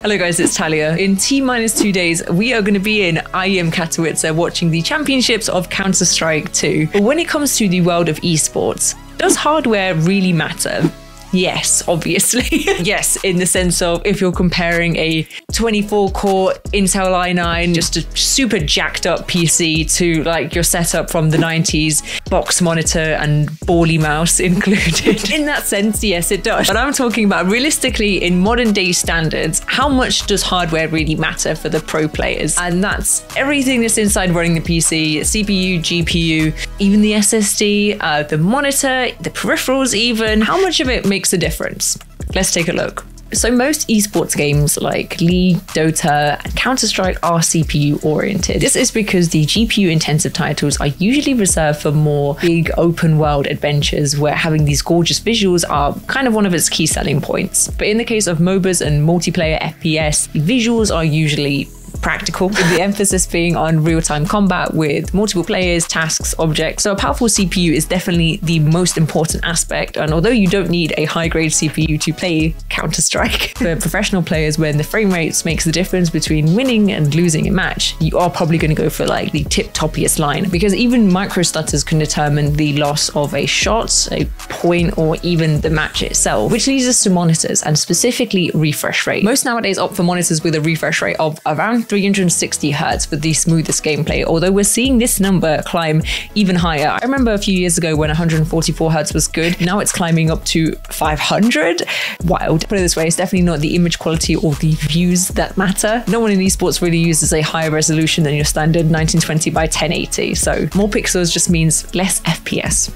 Hello guys, it's Talia. In T-2 days, we are going to be in IEM Katowice watching the championships of Counter-Strike 2. But when it comes to the world of esports, does hardware really matter? Yes, obviously. Yes, in the sense of if you're comparing a 24-core Intel i9, just a super jacked up PC to like your setup from the 90s, box monitor and bally mouse included. In that sense, yes, it does. But I'm talking about realistically in modern day standards, how much does hardware really matter for the pro players? And that's everything that's inside running the PC, CPU, GPU, even the SSD, the monitor, the peripherals even. How much of it makes a difference? Let's take a look. So most esports games like League, Dota, and Counter-Strike are CPU oriented. This is because the GPU intensive titles are usually reserved for more big open world adventures where having these gorgeous visuals are kind of one of its key selling points. But in the case of MOBAs and multiplayer FPS, the visuals are usually practical, with the emphasis being on real-time combat with multiple players, tasks, objects. So a powerful CPU is definitely the most important aspect, and although you don't need a high-grade CPU to play Counter-Strike, for professional players, when the frame rates makes the difference between winning and losing a match, you are probably going to go for like the tip-toppiest line, because even micro stutters can determine the loss of a shot, a point, or even the match itself, which leads us to monitors, and specifically refresh rate. Most nowadays opt for monitors with a refresh rate of around 360 Hz for the smoothest gameplay, although we're seeing this number climb even higher. I remember a few years ago when 144 Hz was good. Now it's climbing up to 500. Wild. Put it this way, it's definitely not the image quality or the views that matter. No one in esports really uses a higher resolution than your standard 1920 by 1080, so more pixels just means less FPS.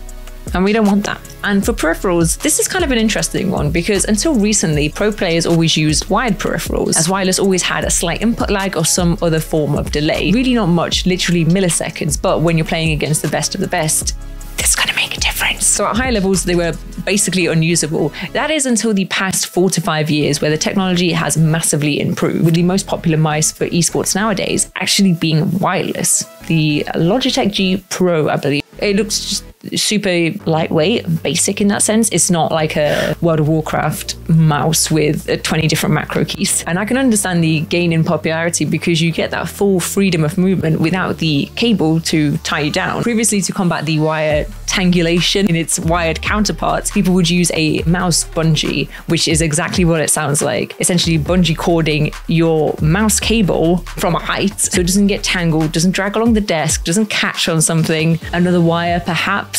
And we don't want that. And for peripherals, this is kind of an interesting one because until recently, pro players always used wired peripherals, as wireless always had a slight input lag or some other form of delay. Really not much, literally milliseconds, but when you're playing against the best of the best, that's gonna make a difference. So at high levels, they were basically unusable. That is until the past 4 to 5 years where the technology has massively improved, with the most popular mice for esports nowadays actually being wireless. The Logitech G Pro, I believe. It looks just super lightweight, basic in that sense. It's not like a World of Warcraft mouse with 20 different macro keys. And I can understand the gain in popularity because you get that full freedom of movement without the cable to tie you down. Previously, to combat the wire tangulation in its wired counterparts, people would use a mouse bungee, which is exactly what it sounds like. Essentially bungee cording your mouse cable from a height so it doesn't get tangled, doesn't drag along the desk, doesn't catch on something, another wire perhaps.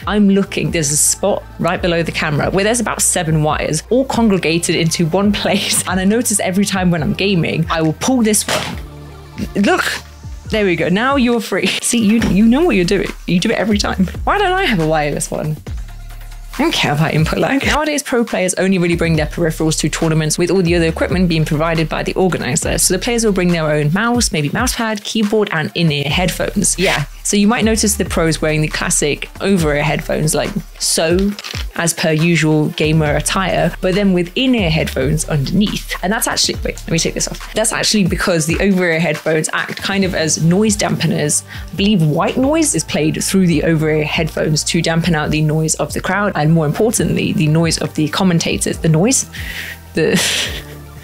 I'm looking, there's a spot right below the camera where there's about 7 wires all congregated into one place, and I notice every time when I'm gaming, I will pull this one. Look! There we go. Now you're free. See, you know what you're doing. You do it every time. Why don't I have a wireless one? I don't care about input lag. Nowadays, pro players only really bring their peripherals to tournaments with all the other equipment being provided by the organizer. So the players will bring their own mouse, maybe mousepad, keyboard, and in-ear headphones. Yeah. So you might notice the pros wearing the classic over-ear headphones like so, as per usual gamer attire, but then with in-ear headphones underneath. And that's actually, wait, let me take this off. That's actually because the over-ear headphones act kind of as noise dampeners. I believe white noise is played through the over-ear headphones to dampen out the noise of the crowd, and more importantly, the noise of the commentators. The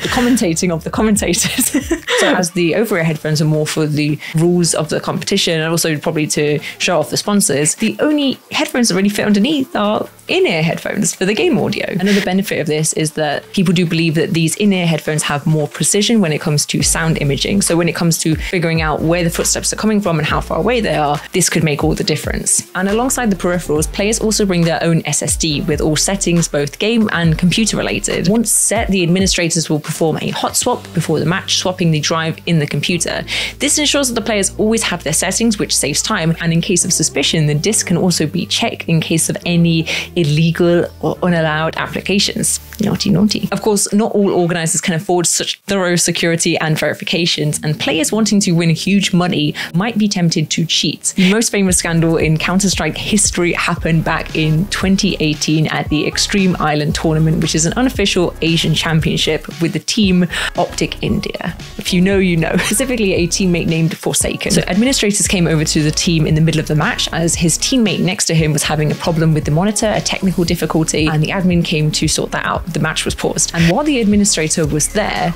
commentating of the commentators. So as the over-ear headphones are more for the rules of the competition and also probably to show off the sponsors, the only headphones that really fit underneath are in-ear headphones for the game audio. Another benefit of this is that people do believe that these in-ear headphones have more precision when it comes to sound imaging. So when it comes to figuring out where the footsteps are coming from and how far away they are, this could make all the difference. And alongside the peripherals, players also bring their own SSD with all settings, both game and computer related. Once set, the administrators will perform a hot swap before the match, swapping the drive in the computer. This ensures that the players always have their settings, which saves time, and in case of suspicion, the disk can also be checked in case of any illegal or unallowed applications. Naughty, naughty. Of course, not all organizers can afford such thorough security and verifications, and players wanting to win huge money might be tempted to cheat. The most famous scandal in Counter-Strike history happened back in 2018 at the Extreme Island tournament, which is an unofficial Asian championship with the team Optic India. If you know, you know. Specifically a teammate named Forsaken. So administrators came over to the team in the middle of the match as his teammate next to him was having a problem with the monitor, technical difficulty and the admin came to sort that out. The match was paused. And while the administrator was there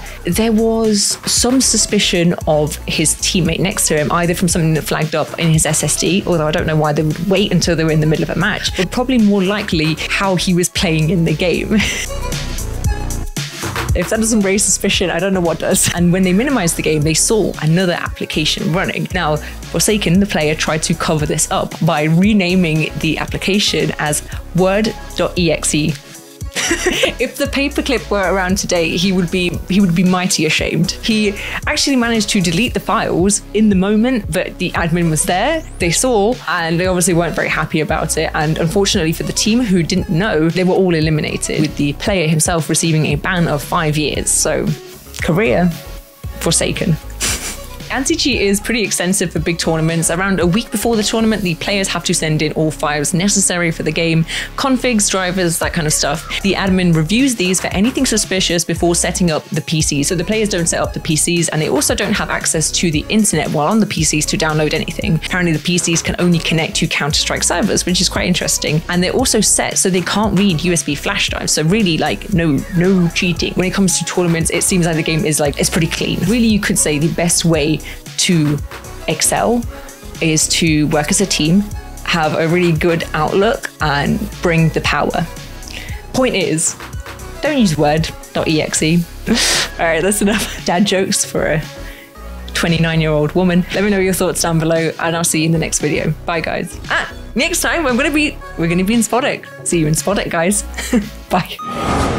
was some suspicion of his teammate next to him, either from something that flagged up in his SSD, although I don't know why they would wait until they were in the middle of a match, but probably more likely how he was playing in the game. If that doesn't raise suspicion, I don't know what does. And when they minimized the game, they saw another application running. Now, Forsaken, the player, tried to cover this up by renaming the application as word.exe. If the paperclip were around today, he would be mighty ashamed. He actually managed to delete the files in the moment that the admin was there. They saw, and they obviously weren't very happy about it. And unfortunately for the team who didn't know, they were all eliminated, with the player himself receiving a ban of 5 years. So, career forsaken. Anti-cheat is pretty extensive for big tournaments. Around a week before the tournament, the players have to send in all files necessary for the game, configs, drivers, that kind of stuff. The admin reviews these for anything suspicious before setting up the PCs. So the players don't set up the PCs, and they also don't have access to the internet while on the PCs to download anything. Apparently the PCs can only connect to Counter-Strike servers, which is quite interesting. And they're also set so they can't read USB flash drives. So really, like, no cheating. When it comes to tournaments, it seems like the game is it's pretty clean. Really, you could say the best way to excel is to work as a team, have a really good outlook, and bring the power. Point is, don't use word.exe. All right, that's enough dad jokes for a 29-year-old woman. Let me know your thoughts down below, and I'll see you in the next video. Bye, guys. Next time we're gonna be in Spottic. See you in Spottic, guys. Bye.